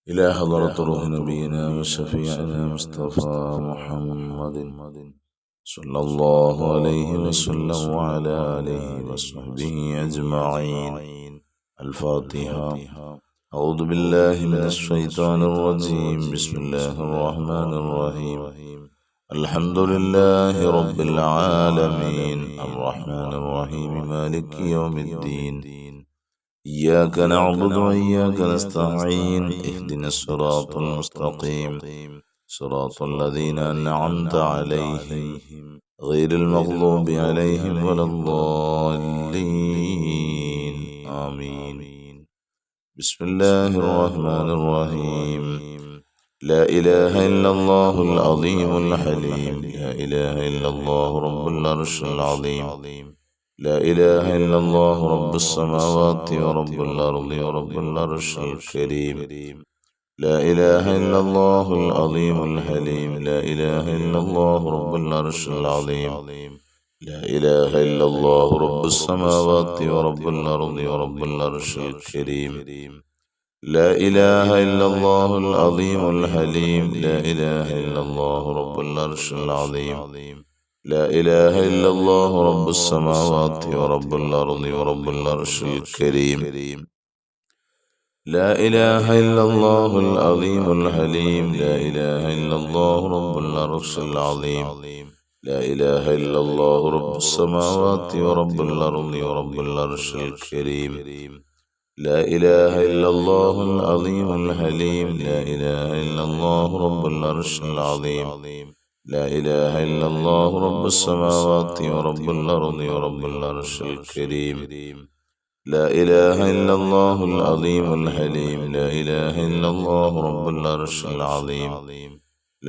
إلى حضرة روح نبينا وشفيعنا مصطفى محمد صلى الله عليه وسلم وعلى آله وصحبه أجمعين. الفاتحة. أعوذ بالله من الشيطان الرجيم. بسم الله الرحمن الرحيم. الحمد لله رب العالمين الرحمن الرحيم مالك يوم الدين. إياك نعبد وإياك نستعين. اهدنا الصراط المستقيم صراط الذين أنعمت عليهم غير المغضوب عليهم ولا الضالين. آمين. بسم الله الرحمن الرحيم. لا إله إلا الله العظيم الحليم. لا إله إلا الله رب العرش العظيم. لا إله إلا الله رب السماوات ورب الأرض ورب العرش الكريم. لا إله إلا الله العظيم الحليم. لا إله إلا الله رب العرش العظيم. لا إله إلا الله رب السماوات ورب الأرض ورب العرش الكريم. لا إله إلا الله العظيم الحليم. لا إله إلا الله رب العرش العظيم. لا إله إلا الله رب السماوات ورب الأرض ورب العرش الكريم. لا إله إلا الله العظيم الحليم. لا إله إلا الله رب العرش العظيم. لا إله إلا الله رب السماوات ورب الأرض ورب العرش الكريم. لا إله إلا الله العظيم الحليم. لا إله إلا الله رب العرش العظيم. لا إله إلا الله رب السماوات ورب الأرض ورب العرش الكريم. لا إله إلا الله العظيم الحليم. لا إله إلا الله رب العرش العظيم.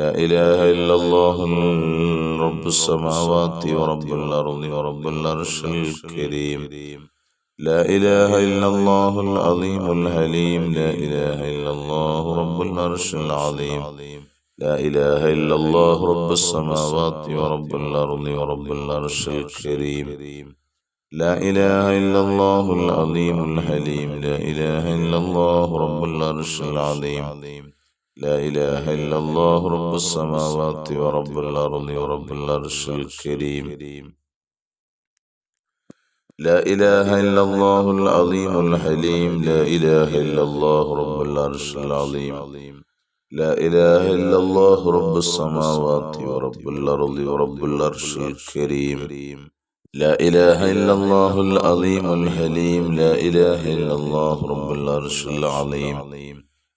لا إله إلا الله رب السماوات ورب الأرض ورب العرش الكريم. لا إله إلا الله العظيم الحليم. لا إله إلا الله رب العرش العظيم. لا إله إلا الله رب السماوات ورب الأرض ورب العرش الكريم. لا إله إلا الله العظيم الحليم. لا إله إلا الله رب العرش العظيم. لا إله إلا الله رب السماوات ورب الأرض ورب العرش الكريم. لا إله إلا الله العظيم الحليم. لا إله إلا الله رب العرش العظيم. لا إله إلا الله رب السماوات ورب الأرض ورب العرش الكريم. لا إله إلا الله العظيم الحليم. لا إله إلا الله رب العرش العظيم.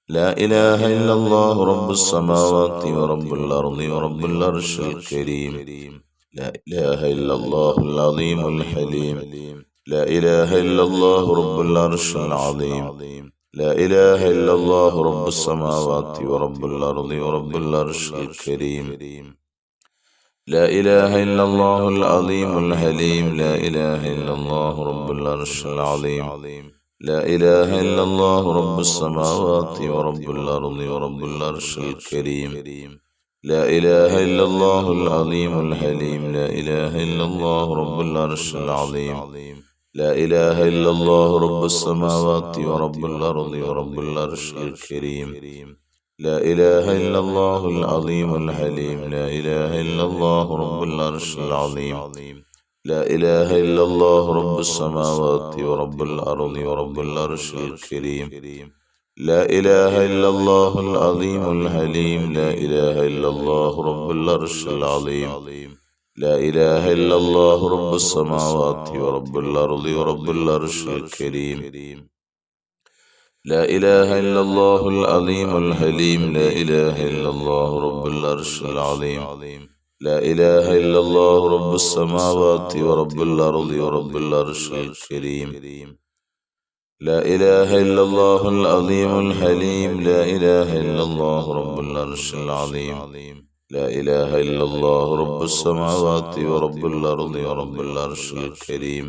لا إله إلا الله رب السماوات ورب الأرض ورب العرش الكريم. لا إله إلا الله العظيم الحليم. لا إله إلا الله رب العرش العظيم. لا إله إلا الله رب السماوات ورب الأرض ورب العرش الكريم. لا إله إلا الله العظيم الحليم. لا إله إلا الله رب العرش العظيم. لا إله إلا الله رب السماوات ورب الأرض ورب العرش الكريم. لا إله إلا الله العظيم الحليم. لا إله إلا الله رب العرش العظيم. لا إله إلا الله رب السماوات ورب الأرض ورب العرش الكريم. لا إله إلا الله العظيم الحليم. لا إله إلا الله رب العرش العظيم. لا إله إلا الله رب السماوات ورب الأرض ورب العرش الكريم. لا إله إلا الله العظيم الحليم. لا إله إلا الله رب العرش العظيم. لا إله إلا الله رب السماوات ورب الأرض ورب العرش الكريم. لا إله إلا الله العظيم الحليم. لا إله إلا الله رب العرش العظيم. لا إله إلا الله رب السماوات ورب الأرض ورب العرش الكريم. لا إله إلا الله العظيم الحليم. لا إله إلا الله رب العرش العظيم. لا إله إلا الله رب السماوات ورب الأرض ورب العرش الكريم.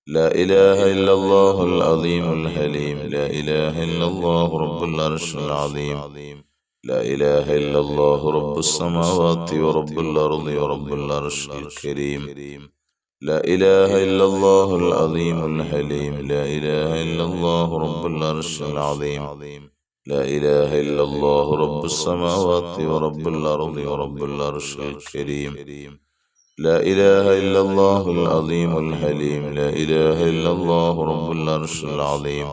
لا إله إلا الله العظيم الحليم. لا إله إلا الله رب العرش العظيم. لا إله إلا الله رب السماوات ورب الأرض ورب العرش الكريم. لا إله إلا الله العظيم الحليم. لا إله إلا الله رب العرش العظيم. لا إله إلا الله رب السماوات ورب الأرض ورب العرش الكريم. لا إله إلا الله العظيم الحليم. لا إله إلا الله رب العرش العظيم.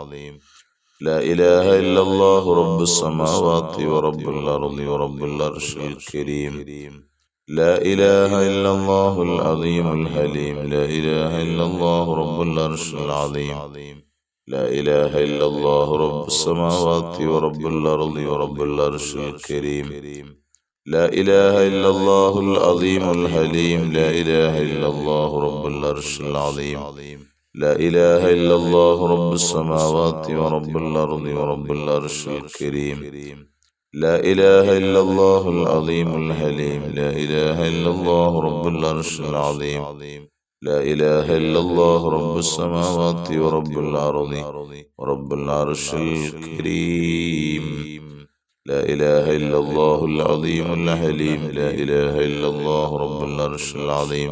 لا إله إلا الله رب السماوات ورب الأرض ورب العرش الكريم. لا إله إلا الله العظيم الحليم. لا إله إلا الله رب العرش العظيم. لا إله إلا الله رب السماوات ورب الأرض ورب العرش الكريم. لا إله إلا الله العظيم الحليم. لا إله إلا الله رب العرش العظيم. لا إله إلا الله رب السماوات ورب الأرض ورب العرش الكريم. لا إله إلا الله العظيم الحليم. لا إله إلا الله رب العرش العظيم. لا إله إلا الله رب السماوات ورب الأرض ورب العرش الكريم. لا إله إلا الله العظيم الحليم. لا إله إلا الله رب العرش العظيم.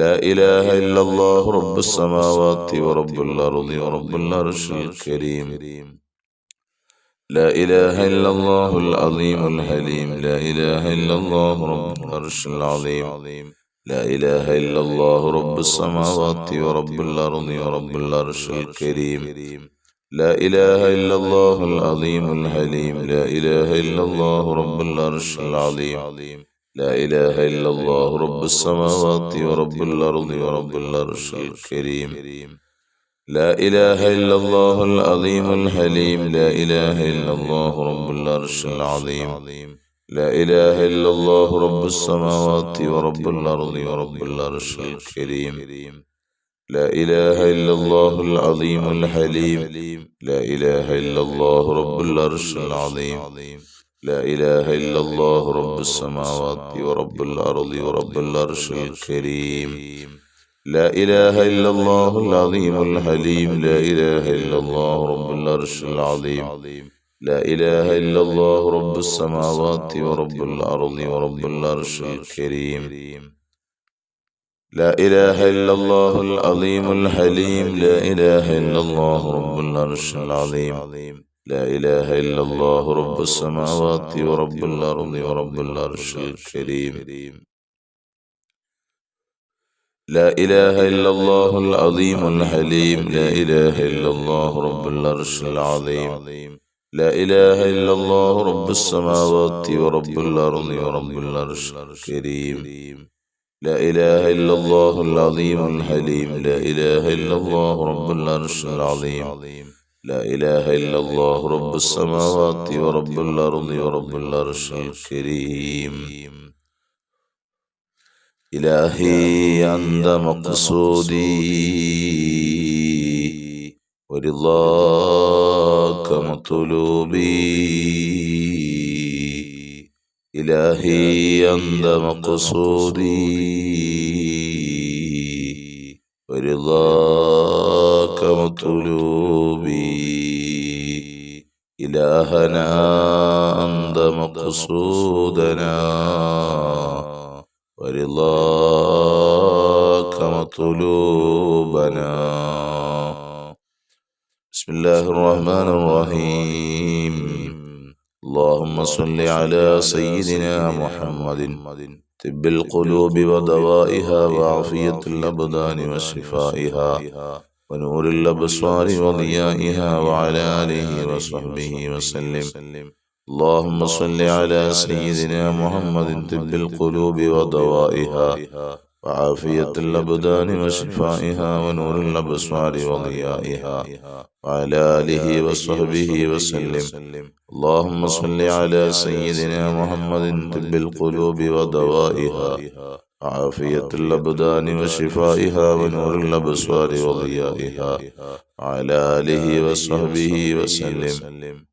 لا إله إلا الله رب السماوات ورب الأرض ورب العرش الكريم. لا إله إلا الله العظيم الحليم. لا إله إلا الله رب العرش العظيم. لا إله إلا الله رب السماوات ورب الأرض ورب العرش الكريم. لا إله إلا الله العظيم الحليم. لا إله إلا الله رب العرش العظيم. لا إله إلا الله رب السماوات ورب الأرض ورب العرش الكريم. لا إله إلا الله العظيم الحليم. لا إله إلا الله رب العرش العظيم. لا إله إلا الله رب السماوات ورب الأرض ورب العرش الكريم. لا إله إلا الله العظيم الحليم. لا إله إلا الله رب العرش العظيم. لا إله إلا الله رب السماوات ورب الأرض ورب العرش الكريم. لا إله إلا الله العظيم الحليم. لا إله إلا الله رب العرش العظيم. لا إله إلا الله رب السماوات ورب الأرض ورب العرش الكريم. لا إله إلا الله العظيم الحليم. لا إله إلا الله رب العرش العظيم. لا إله إلا الله رب السماوات ورب الأرض ورب العرش الكريم. لا إله إلا الله العظيم الحليم. لا إله إلا الله رب العرش العظيم. لا إله إلا الله رب السماوات ورب الأرض ورب العرش الكريم. لا إله إلا الله العظيم الحليم. لا إله إلا الله رب العرش العظيم. لا إله إلا الله رب السماوات ورب الأرض ورب العرش الكريم. إلهي أنت مقصودي ورضاك مطلوبي. إلهي أنت مقصودي ورضاك مطلوبي. إلهنا أنت مقصودنا ورضاك مطلوبنا. بسم الله الرحمن الرحيم. اللهم صل على سيدنا محمد طب القلوب ودوائها وعافية الأبدان وشفائها ونور الأبصار وضيائها وعلى آله وصحبه وسلم. اللهم صل على سيدنا محمد طب القلوب ودوائها وعافية الأبدان وشفائها ونور الأبصار وضيائها وعلى آله وصحبه وسلم. اللهم صل على سيدنا محمد طب القلوب ودوائها وعافية الأبدان وشفائها ونور الأبصار وضيائها وعلى آله وصحبه وسلم.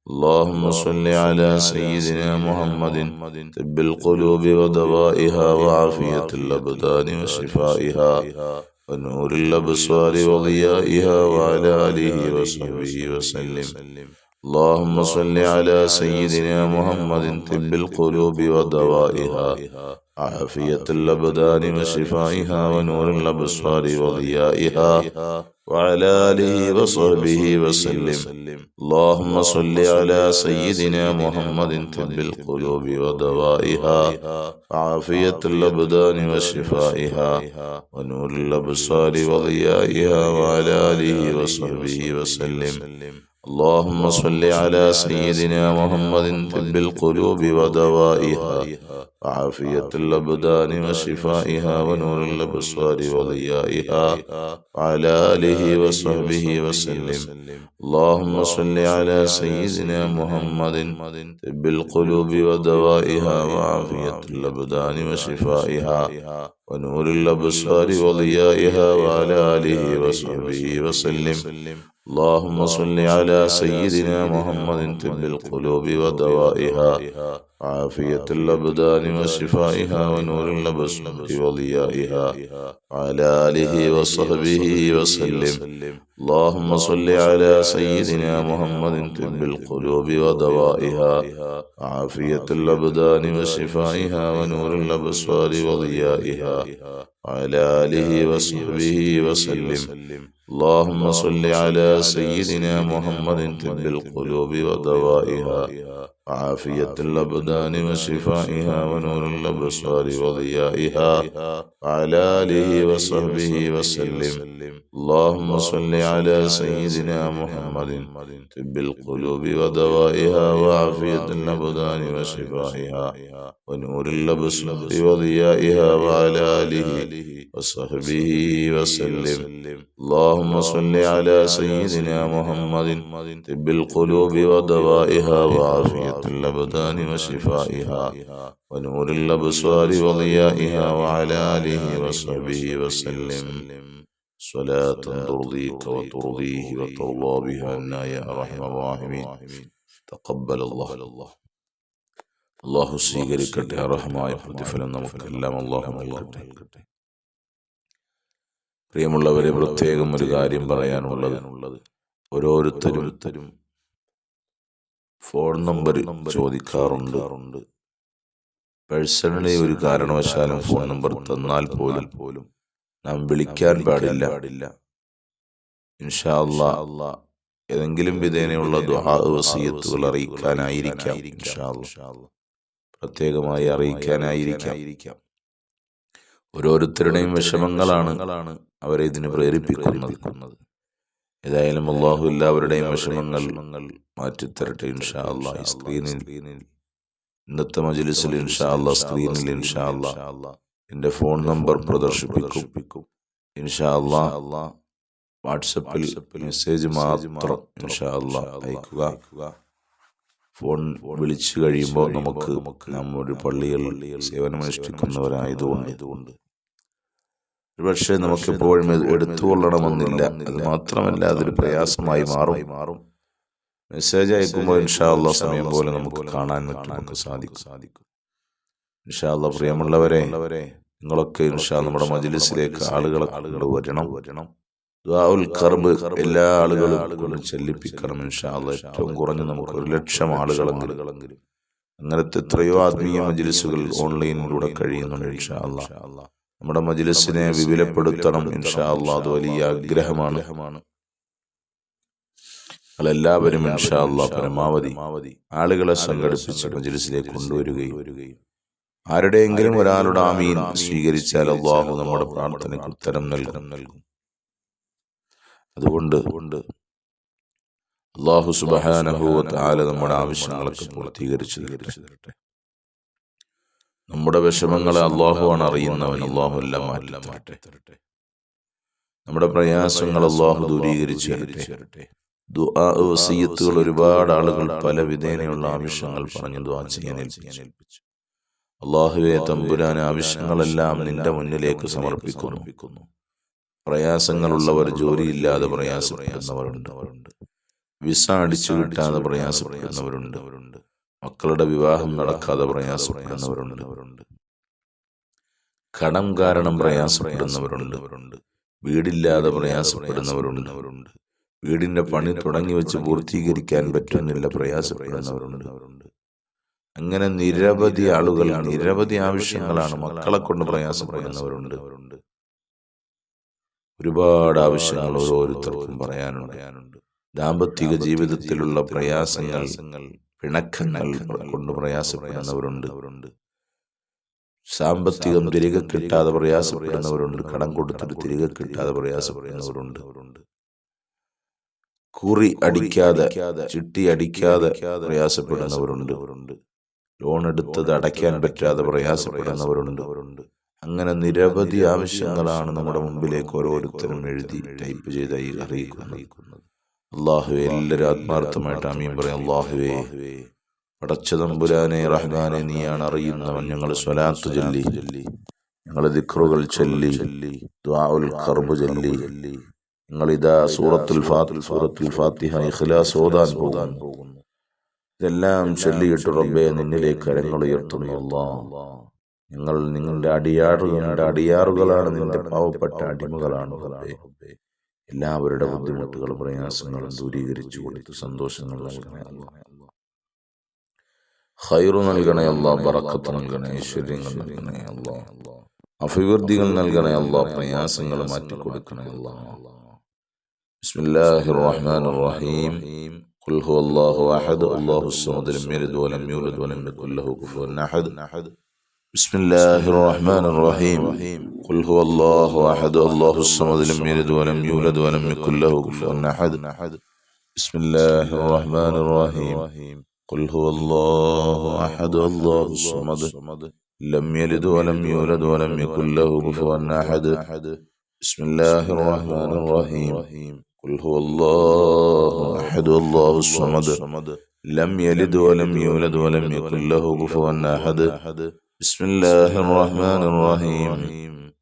اللهم صل على سيدنا محمد طب القلوب ودوائها وعافية الأبدان وشفائها ونور الأبصار وضيائها وعلى آله وصحبه وسلم. اللهم صل على سيدنا محمد طب القلوب ودوائها عافية الأبدان وشفائها ونور الأبصار وضيائها وعلى آله وصحبه وسلم. اللهم صل على سيدنا محمد طب القلوب ودوائها عافية الأبدان وشفائها ونور الأبصار وضيائها وعلى آله وصحبه وسلم. اللهم صل على سيدنا محمد طب القلوب ودوائها وعافية الأبدان وشفائها ونور الأبصار وضيائها وعلى آله وصحبه وسلم. اللهم صل على سيدنا محمد طب القلوب ودوائها وعافية الأبدان وشفائها ونور الأبصار وضيائها وعلى آله وصحبه وسلم. اللهم صل على سيدنا محمد طب القلوب ودوائها عافية الأبدان وشفائها ونور الأبصار وضيائها وعلى آله وصحبه وسلم. اللهم صل على سيدنا محمد طب القلوب ودوائها عافية الأبدان وشفائها ونور الأبصار وضيائها وعلى آله وصحبه وسلم. اللهم صل على سيدنا محمد طب القلوب ودوائها عافية الأبدان وشفائها ونور الأبصار وضيائها وعلى آله وصحبه وسلم. اللهم صل على سيدنا محمد طب القلوب ودوائها وعافية الأبدان وشفائها ونور الأبصار وضيائها وعلى آله وصحبه وسلم. اللهم صل على سيدنا محمد طب القلوب ودوائها وعافية الأبدان وشفائها ونور الأبصار وضيائها وعلى آله وصحبه وسلم. صلاة ترضيك وترضيه وترضى بها عنا يا أرحم الراحمين. تقبل الله. അള്ളാഹു സ്വീകരിക്കട്ടെ. അർഹമായ പ്രതിഫലം നമുക്കെല്ലാം അള്ളാഹു നൽകട്ടെ. പ്രിയമുള്ളവരെ, പ്രത്യേകം ഒരു കാര്യം പറയാനുള്ളത്, ഓരോരുത്തരും ഫോൺ നമ്പർ ചോദിക്കാറുണ്ട്. പേഴ്സണലി ഒരു കാരണവശാലും ഫോൺ നമ്പർ തന്നാൽ പോലും നാം വിളിക്കാൻ പാടില്ല. ഇൻഷാ അല്ലാഹ് ഏതെങ്കിലും വിധേനയുള്ള ദുആ വസിയത്തുകൾ അറിയിക്കാനായിരിക്കാം. ഇൻഷാ അല്ലാഹ് പ്രത്യേകമായി അറിയിക്കാനായിരിക്കാം. ഓരോരുത്തരുടെയും വിഷമങ്ങളാണ് അവരെ ഇതിന് പ്രേരിപ്പിക്കുന്നത്. ഏതായാലും അല്ലാഹു എല്ലാവരുടെയും വിഷമങ്ങൾ മാറ്റിത്തരട്ടെ ഇൻഷാ അല്ലാഹ്. സ്ക്രീനിൽ ഇന്നത്തെ മജ്‌ലിസിൽ ഇൻഷാ അല്ലാഹ് സ്ക്രീനിൽ ഇൻഷാ അല്ലാഹ് എൻ്റെ ഫോൺ നമ്പർ പ്രദർശിപ്പിക്കും. ഇൻഷാ അല്ലാഹ് വാട്സപ്പിൽ മെസ്സേജ് മാത്രം ഇൻഷാ അല്ലാഹ് അയക്കുക. ഫോൺ വിളിച്ചു കഴിയുമ്പോൾ നമുക്ക് നമ്മുടെ പള്ളിയിൽ സേവനമനുഷ്ഠിക്കുന്നവരായതുകൊണ്ട് ഒരുപക്ഷെ നമുക്കെപ്പോഴും എടുത്തുകൊള്ളണമെന്നില്ല. അത് മാത്രമല്ല, അതൊരു പ്രയാസമായി മാറും. മെസ്സേജ് അയക്കുമ്പോൾ ഇൻഷാ അല്ലാഹ് സമയം പോലെ നമുക്ക് കാണാൻ നമുക്ക് സാധിക്കും. ഇൻഷാ അല്ലാഹ് പ്രിയമുള്ളവരെ, നിങ്ങളൊക്കെ ഇൻഷാ നമ്മുടെ മജ്‌ലിസിലേക്ക് ആളുകളെ കൊണ്ടുവരണം. ദുആഉൽ ഖർബ് എല്ലാ ആളുകളും ചെല്ലിപ്പിക്കണം ഇൻഷാ അല്ലാഹ്. ഏറ്റവും കുറഞ്ഞ് നമുക്ക് 1,00,000 ആളുകളെങ്കിലും. അങ്ങനത്തെ എത്രയോ ആത്മീയ മജ്‌ലിസുകൾ ഓൺലൈനിലൂടെ കഴിയുന്നുണ്ട് ഇൻഷാ അല്ലാഹ്. നമ്മുടെ മജ്‌ലിസിനെ വിപുലപ്പെടുത്തണം ഇൻഷാ അല്ലാഹ്. അത് വലിയ ആഗ്രഹമാണ്. എല്ലാവരും ഇൻഷാ അല്ലാഹ് പരമാവധി ആളുകളെ സംഘടിപ്പിച്ച് മജ്‌ലിസിലേക്ക് കൊണ്ടുവരികയും ആരുടെയെങ്കിലും ഒരാളുടെ ആമീൻ സ്വീകരിച്ചാൽ അല്ലാഹു നമ്മുടെ പ്രാർത്ഥനയ്ക്ക് ഉത്തരം നൽകും. അതുകൊണ്ട് അല്ലാഹു സുബ്ഹാനഹു വ തആല നമ്മുടെ ആവശ്യങ്ങളൊക്കെ പൂർത്തീകരിച്ചു തരട്ടെ. നമ്മുടെ വിഷമങ്ങളെ അല്ലാഹുവാണ് അറിയുന്നവൻ. അല്ലാഹു എല്ലാം മാറ്റി തരട്ടെ. നമ്മുടെ പ്രയാസങ്ങൾ അല്ലാഹു ദൂരീകരിച്ചു തരട്ടെ. ദുആ വസിയത്തുകൾ ഒരുപാട് ആളുകൾ പല വിധേനയുള്ള ആവശ്യങ്ങൾ പറഞ്ഞു ദുആ ചെയ്യാൻ ഏൽപ്പിച്ചു. അല്ലാഹുവേ തമ്പുരാൻ, ആവശ്യങ്ങളെല്ലാം നിന്റെ മുന്നിലേക്ക് സമർപ്പിക്കുന്നു. പ്രയാസങ്ങളുള്ളവർ ജോലിയില്ലാതെ പ്രയാസപ്പെടുന്നവരുണ്ട്. വിസ അടിച്ചു കിട്ടാതെ പ്രയാസപ്പെടുന്നവരുണ്ട്. മക്കളുടെ വിവാഹം നടക്കാതെ പ്രയാസപ്പെടുന്നവരുണ്ട്. കടം കാരണം പ്രയാസപ്പെടുന്നവരുണ്ട്. വീടില്ലാതെ പ്രയാസപ്പെടുന്നവരുണ്ട്. വീടിന്റെ പണി തുടങ്ങി വെച്ച് പൂർത്തീകരിക്കാൻ പറ്റുന്നില്ല, പ്രയാസപ്പെടുന്നവരുണ്ട്. അങ്ങനെ നിരവധി ആളുകൾ, നിരവധി ആവശ്യങ്ങളാണ്. മക്കളെ കൊണ്ട് പ്രയാസപ്പെടുന്നവരുണ്ട്. ഒരുപാട് ആവശ്യങ്ങൾ ഓരോരുത്തർക്കും പറയാനുണ്ട്. ദാമ്പത്തിക ജീവിതത്തിലുള്ള പ്രയാസങ്ങൾ, പിണക്കങ്ങൾ കൊണ്ട് പ്രയാസപ്പെടുന്നവരുണ്ട്. സാമ്പത്തികം തിരികെ കിട്ടാതെ പ്രയാസപ്പെടുന്നവരുണ്ട്. കടം കൊടുത്തിട്ട് തിരികെ കിട്ടാതെ പ്രയാസപ്പെടുന്നവരുണ്ട്. കുറി അടിക്കാതെ, ചിട്ടി അടിക്കാതെ പ്രയാസപ്പെടുന്നവരുണ്ട്. ലോൺ എടുത്തത് അടയ്ക്കാൻ പറ്റാതെ പ്രയാസപ്പെടുന്നവരുണ്ട്. അങ്ങനെ നിരവധി ആവശ്യങ്ങളാണ് നമ്മുടെ മുമ്പിലേക്ക് ഓരോരുത്തരും എഴുതി ടൈപ്പ് ചെയ്ത് അറിയിക്കുന്നത്. അല്ലാഹുവേ, എല്ലാവരും ആത്മാർത്ഥമായിട്ട് ആമീൻ പറയാം. അല്ലാഹുവേ, പടച്ച തമ്പുരാനെ, റഹ്മാനെ, നീയാണ് അറിയുന്നവൻ. ഞങ്ങൾ സ്വലാത്ത് ചൊല്ലി, ഞങ്ങൾ ദിക്റുകൾ ചൊല്ലി, ദുആഉൽ ഖർബ് ചൊല്ലി, ഞങ്ങളിതാ സൂറത്തുൽ ഫാത്തിഹ ഇഖ്ലാസ് ഓതാൻ പോകുന്നു. ഇതെല്ലാം ചൊല്ലിയിട്ട് റബ്ബേ നിന്നിലേക്ക് കരങ്ങൾ ഉയർത്തുന്നു. അല്ലാഹ്, ഞങ്ങൾ നിങ്ങളുടെ അടിയാറുകളാണ്, നിന്റെ പാവപ്പെട്ട അടിമകളാണ് റബ്ബേ. എല്ലാവരുടെ ബുദ്ധിമുട്ടുകളും പ്രയാസങ്ങളും ദൂരീകരിച്ചു കൊടുത്ത് സന്തോഷങ്ങൾ നൽകണേ അല്ലാഹ്. ഖൈറു നൽകണേ അല്ലാഹ്. ബറക്കത്ത് നൽകണേ, ഐശ്വര്യങ്ങൾ നൽകണേ അല്ലാഹ്. അഭിവൃദ്ധികൾ നൽകണേ അല്ലാഹ്. പ്രയാസങ്ങൾ മാറ്റിക്കൊടുക്കണേ അല്ലാഹ്. ബിസ്മില്ലാഹിർ റഹ്മാനിർ റഹീം. ഖുൽ ഹുവല്ലാഹു അഹദ് അല്ലാഹുസ് സമദ് ലം യലിദ് വലം യൂലദ് വലം യകുൽ ലഹു കുഫുവൻ അഹദ്. ബിസ്മില്ലാഹിർ റഹ്മാനിർ റഹീം. ഖുൽ ഹുവല്ലാഹു അഹദ് അല്ലാഹുസ് സമദ് ലം യലിദ് വലം യൂലദ് വലം യകുൽ ലഹു കുഫുവൻ അഹദ്. ബിസ്മില്ലാഹിർ റഹ്മാനിർ റഹീം. ഖുൽ ഹുവല്ലാഹു അഹദ് അല്ലാഹുസ് സമദ് ലം യലിദ് വലം യൂലദ് വലം യകുൽ ലഹു കുഫുവൻ അഹദ്. ബിസ്മില്ലാഹിർ റഹ്മാനിർ റഹീം. ഖുൽ ഹുവല്ലാഹു അഹദ് അല്ലാഹുസ് സമദ് ലം യലിദ് വലം യൂലദ് വലം യകുൽ ലഹു കുഫുവൻ അഹദ്. ബിസ്മില്ലാഹിർ റഹ്മാനിർ റഹീം.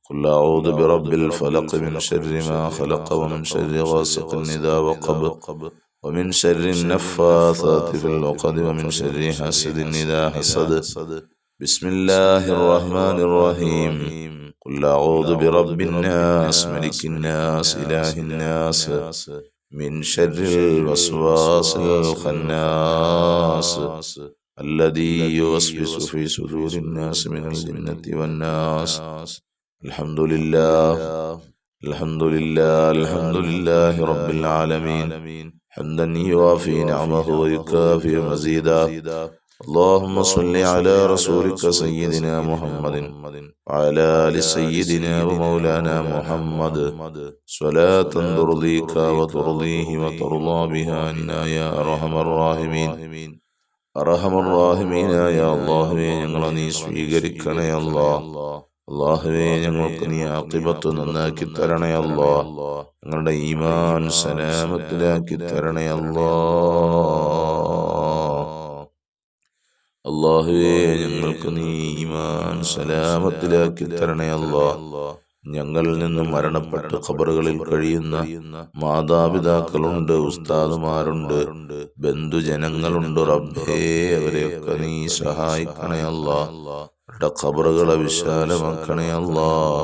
ഖുൽ അഊദു ബിറബ്ബിൽ ഫലഖ് മിൻ ശർരി മാ ഖലഖ വമിൻ ശർരി ഗാസിഖിൻ ഇദാ വഖബ വമിൻ ശർരി النفاثات في العقد ومن شر حاسد إذا حسد. ബിസ്മില്ലാഹിർ റഹ്മാനിർ റഹീം. ഖുൽ അഊദു ബിറബ്ബിൻ നാസ് മലിക്കിൻ നാസ് ഇലാഹിൻ നാസ് മിൻ ശർരിൽ വസ്വാസിൽ ഖന്നാസ് الذي يوسوس في صدور الناس من الجنة والناس. الحمد لله رب العالمين حمدا يوافي نعمه ويكافئ مزيدا. اللهم صل على رسولك سيدنا محمد وعلى آل سيدنا ومولانا محمد صلاة ترضيك وترضيه وترضى بها عنا يا أرحم الراحمين. അർഹമർറാഹിമീനായ അല്ലാഹുവേ, ഞങ്ങളെ നീ സ്വീകരിക്കണേ അല്ലാഹ്. അല്ലാഹുവേ, ഞങ്ങൾക്ക് നീ ആഖിബത്ത് നന്നാക്കി തരണേ അല്ലാഹ്. ഞങ്ങളുടെ ഈമാൻ സലാമത്തിലാക്കി തരണേ അല്ലാഹ്. അല്ലാഹുവേ, ഞങ്ങൾക്ക് നീ ഈമാൻ സലാമത്തിലാക്കി തരണേ അല്ലാഹ്. ഞങ്ങളിൽ നിന്ന് മരണപ്പെട്ട് ഖബറുകളിൽ കഴിയുന്ന മാതാപിതാക്കളുണ്ട്, ഉസ്താദുമാരുണ്ട്, ബന്ധുജനങ്ങളുണ്ട്. റബ്ബേ, അവരെയൊക്കെ നീ സഹായിക്കണേ അല്ലാഹ്. അവരുടെ ഖബറുകളെ വിശാലമാക്കണേ അല്ലാഹ്.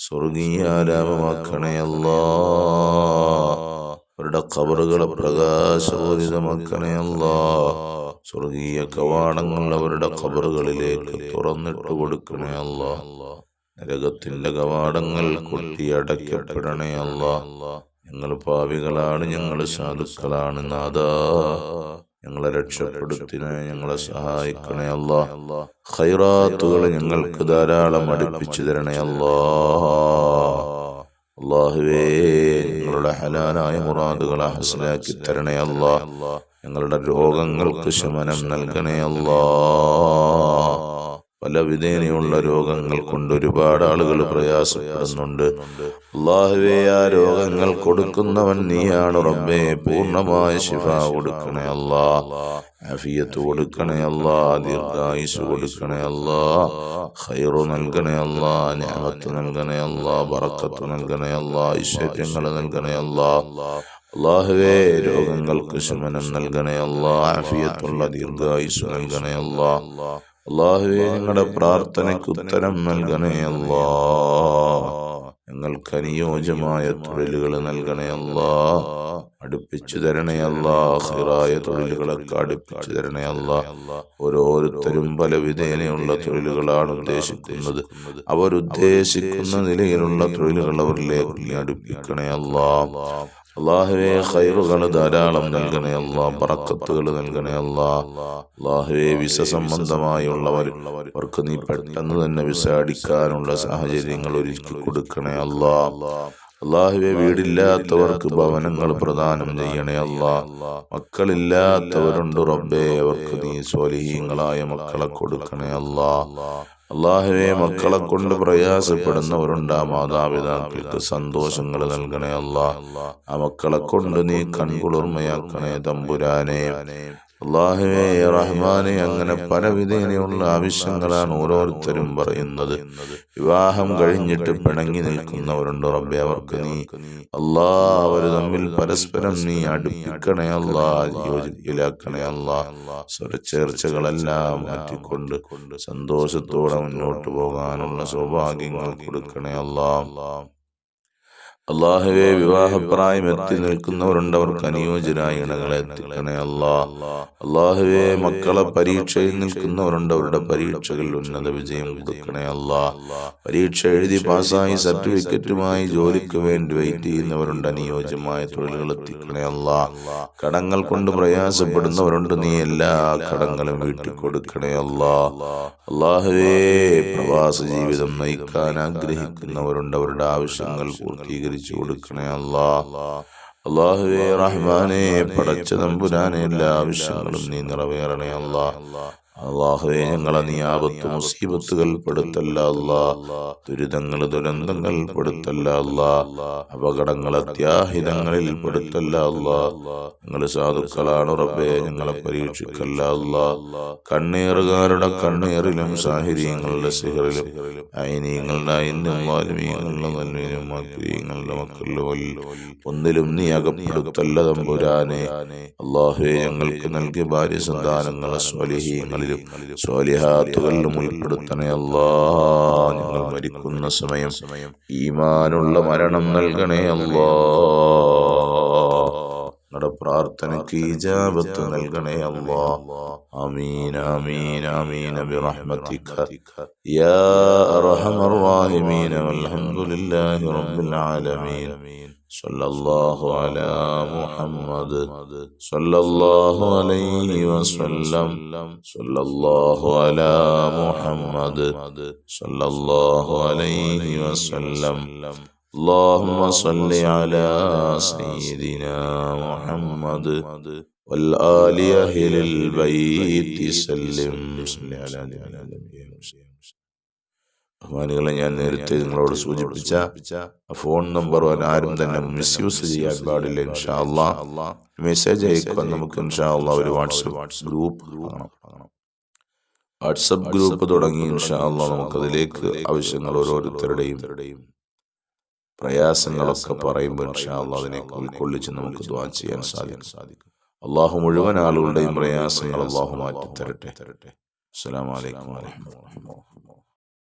സ്വർഗീയാരാമമാക്കണേ അല്ലാഹ്. അവരുടെ ഖബറുകളെ പ്രകാശപൂരിതമാക്കണേ അല്ലാഹ്. സ്വർഗീയ കവാടങ്ങൾ അവരുടെ ഖബറുകളിലേക്ക് തുറന്നിട്ട് കൊടുക്കണേ അല്ലാഹ്. നരകത്തിന്റെ കവാടങ്ങൾ കൊട്ടിയടയ്ക്കപ്പെടണേ അല്ലാഹ്. ഞങ്ങൾ പാപികളാണ്, ഞങ്ങൾ സാധുക്കളാണ്. നാഥാ, ഞങ്ങളെ രക്ഷപ്പെടുത്തിനെ, ഞങ്ങളെ സഹായിക്കണേ അല്ലാഹ്. ഖൈറാത്തുകൾ ഞങ്ങൾക്ക് ധാരാളം അടുപ്പിച്ചു തരണേ അല്ലാഹ്. അല്ലാഹുവേ, ഞങ്ങളുടെ ഹലാലായ മുറാദുകളെ ഹസനാക്കി തരണേ അല്ലാഹ്. ഞങ്ങളുടെ രോഗങ്ങൾക്ക് ശമനം നൽകണേ അല്ലാഹ്. പല വിധേനയുള്ള രോഗങ്ങൾ കൊണ്ട് ഒരുപാട് ആളുകൾ പ്രയാസപ്പെടുന്നുണ്ട്. അല്ലാഹുവേ, ആ രോഗങ്ങൾ കൊടുക്കുന്നവൻ നീയാണ് റബ്ബേ. പൂർണ്ണമായ ശിഫ കൊടുക്കണേ അല്ലാഹ്. ആഫിയത്ത് കൊടുക്കണേ അല്ലാഹ്. ദീർഘായുസ് കൊടുക്കണേ അല്ലാഹ്. ഖൈറു നൽകണേ അല്ലാഹ്. നിഅമത്ത് നൽകണേ അല്ലാഹ്. ബറക്കത്ത് നൽകണേ അല്ലാഹ്. ഐശ്വര്യങ്ങൾ നൽകണേ അല്ലാഹ്. അല്ലാഹുവേ, രോഗങ്ങൾക്ക് ശമനം നൽകണേ അല്ലാഹ്. ആഫിയത്തുള്ള ദീർഘായുസ് നൽകണേ അല്ലാഹ്. അല്ലാഹുവേ, ഞങ്ങളുടെ പ്രാർത്ഥനയ്ക്ക് ഉത്തരം നൽകണേ അല്ലാഹ്. ഞങ്ങൾക്ക് അനുയോജ്യമായ തൊഴിലുകൾ നൽകണേ അല്ലാഹ്. അടുപ്പിച്ചു തരണേ അല്ലാ. ഖൈറായ തൊഴിലുകളൊക്കെ അടുപ്പിച്ചു തരണേ അല്ലാ. ഓരോരുത്തരും പല വിധേനയുള്ള തൊഴിലുകളാണ് ഉദ്ദേശിക്കുന്നത്. അവരുദ്ദേശിക്കുന്ന നിലയിലുള്ള തൊഴിലുകൾ അവരിലേക്ക് നീ അടുപ്പിക്കണേ അല്ലാ. അല്ലാഹുവേ ഖൈറുകൾ ധാരാളം നൽകണേ അല്ലാ. ബറക്കത്തുകൾ നൽകണേ അല്ലാ. അല്ലാഹുവേ വിസ സംബന്ധമായുള്ളവർക്ക് നീ പെട്ടെന്ന് തന്നെ വിസ അടിക്കാനുള്ള സാഹചര്യങ്ങൾ ഒരുക്കി കൊടുക്കണേ അല്ലാ. അല്ലാഹുവേ വീടില്ലാത്തവർക്ക് ഭവനങ്ങൾ പ്രദാനം ചെയ്യണേ അല്ലാ. മക്കളില്ലാത്തവരുണ്ട് റബ്ബേ, അവർക്ക് നീ സ്വാലിഹീങ്ങളായ മക്കളെ കൊടുക്കണേ അല്ലാ. അല്ലാഹുവേ മക്കളെ കൊണ്ട് പ്രയാസപ്പെടുന്നവരുണ്ട്, ആ മാതാപിതാക്കൾക്ക് സന്തോഷങ്ങൾ നൽകണേ അല്ലാ. ആ മക്കളെ കൊണ്ട് നീ കൺകുളിർമയാക്കണേ തമ്പുരാനെ. അല്ലാഹുവേ റഹ്മാനെ, അങ്ങനെ പല വിധേനയുള്ള ആവശ്യങ്ങളാണ് ഓരോരുത്തരും പറയുന്നത്. വിവാഹം കഴിഞ്ഞിട്ട് പിണങ്ങി നിൽക്കുന്നവരുണ്ട് റബ്ബേ, അവർക്ക് നീ അല്ലാ അവർ തമ്മിൽ പരസ്പരം നീ അടുപ്പിക്കണേ അല്ലാ, യോജിപ്പിലാക്കണേ അല്ലാ. സ്വരച്ചേർച്ചകളെല്ലാം മാറ്റിക്കൊണ്ട് സന്തോഷത്തോടെ മുന്നോട്ട് പോകാനുള്ള സൗഭാഗ്യങ്ങൾ കൊടുക്കണേ അല്ലാ. അല്ലാഹുവേ വിവാഹപ്രായം എത്തി നിൽക്കുന്നവരുണ്ട്, അവർക്ക് അനുയോജ്യരായ ഇണകളെ എത്തിക്കണേ അല്ലാ. അല്ലാഹുവേ മക്കളെ പരീക്ഷയിൽ നിൽക്കുന്നവരുണ്ട്, അവരുടെ പരീക്ഷകളിൽ ഉന്നത വിജയം കൊടുക്കണേ അല്ലാ. പരീക്ഷ എഴുതി പാസ്സായി സർട്ടിഫിക്കറ്റുമായി ജോലിക്ക് വേണ്ടി വെയിറ്റ് ചെയ്യുന്നവരുണ്ട്, അനുയോജ്യമായ തൊഴിലുകൾ എത്തിക്കണേ അല്ലാ. കടങ്ങൾ കൊണ്ട് പ്രയാസപ്പെടുന്നവരുണ്ട്, നീ എല്ലാ കടങ്ങളും വീട്ടിൽ കൊടുക്കണേ അല്ലാ. അല്ലാഹുവേ പ്രവാസ ജീവിതം നയിക്കാൻ ആഗ്രഹിക്കുന്നവരുണ്ട്, അവരുടെ ആവശ്യങ്ങൾ പൂർത്തീകരിച്ചു കൊടുക്കണേ അല്ലാ. അല്ലാഹുവേ റഹ്മാനെ പടച്ച തമ്പുരാനെ എല്ലാ ആവശ്യങ്ങളും നീ നിറവേറണേ അല്ലാ. അല്ലാഹുവേ ഞങ്ങളെ നീ ആപത്ത് മുസീബത്തുകൾ പെടുത്തല്ല അല്ലാ. ദുരിതങ്ങൾ ദുരന്തങ്ങൾ പെടുത്തല്ല അല്ലാ. അപകടങ്ങൾ അത്യാഹിതങ്ങളിൽ പെടുത്തല്ല അല്ലാ. ഞങ്ങൾ സാധുക്കളാണ് റബ്ബേ, ഞങ്ങളെ പരീക്ഷിക്കല്ല അല്ലാ. കണ്ണീറുകാരുടെ കണ്ണീറിലും സാഹിര്യങ്ങളുടെ സിഹറിലും ഐനീങ്ങളുടെ ഐനും വാൽമീങ്ങളുടെ നന്മയിലും മക്രീങ്ങളുടെ മക്കളിലും ഒന്നിലും നീ അകപ്പെടുത്തല്ല തമ്പുരാനെ. അല്ലാഹുവേ ഞങ്ങൾക്ക് നൽകിയ ഭാര്യ സന്താനങ്ങളെ സ്വാലിഹീങ്ങളിൽ സ്വാലിഹാത്തുകളിലും ഉൾപ്പെടുത്തണേ അല്ലാ. ഞങ്ങൾ മരിക്കുന്ന സമയം ഈമാനുള്ള മരണം നൽകണേ അല്ലാ. ഞങ്ങളുടെ പ്രാർത്ഥനയ്ക്ക് ഇജാബത്ത് നൽകണേ അല്ലാ. ആമീൻ ആമീൻ ആമീൻ ബിറഹ്മതിക യാ അർഹമർ റഹീമീൻ വൽഹംദുലില്ലാഹി റബ്ബിൽ ആലമീൻ. സല്ലല്ലാഹു അലാ മുഹമ്മദ് സല്ലല്ലാഹു അലൈഹി വസല്ലം. സല്ലല്ലാഹു അലാ മുഹമ്മദ് സല്ലല്ലാഹു അലൈഹി വസല്ലം. اللهم صل على سيدنا محمد والآل أهل البيت سلم. ബഹുമാനികളെ, ഞാൻ നേരത്തെ നിങ്ങളോട് സൂചിപ്പിച്ച ഫോൺ നമ്പർ ആരും തന്നെ മിസ്യൂസ് ചെയ്യാൻ പാടില്ല. ഇൻഷാ അല്ലാഹ് മെസ്സേജ് അയക്കാൻ നമുക്ക് ഇൻഷാ അല്ലാഹ് ഒരു വാട്സപ്പ് ഗ്രൂപ്പ് തുടങ്ങി ഇൻഷാ അല്ലാഹ് നമുക്കതിലേക്ക് ആവശ്യങ്ങൾ ഓരോരുത്തരുടെയും പ്രയാസങ്ങളൊക്കെ പറയുമ്പോൾ ഇൻഷാ അല്ലാഹ് അതിനെ ഉൾക്കൊള്ളിച്ച് നമുക്ക് ദുആ ചെയ്യാൻ സാധിക്കും. അല്ലാഹു മുഴുവൻ ആളുകളുടെയും പ്രയാസങ്ങൾ അല്ലാഹു മാറ്റി തരട്ടെ. അസ്സലാമു അലൈക്കും വറഹ്മത്തുള്ളാഹി.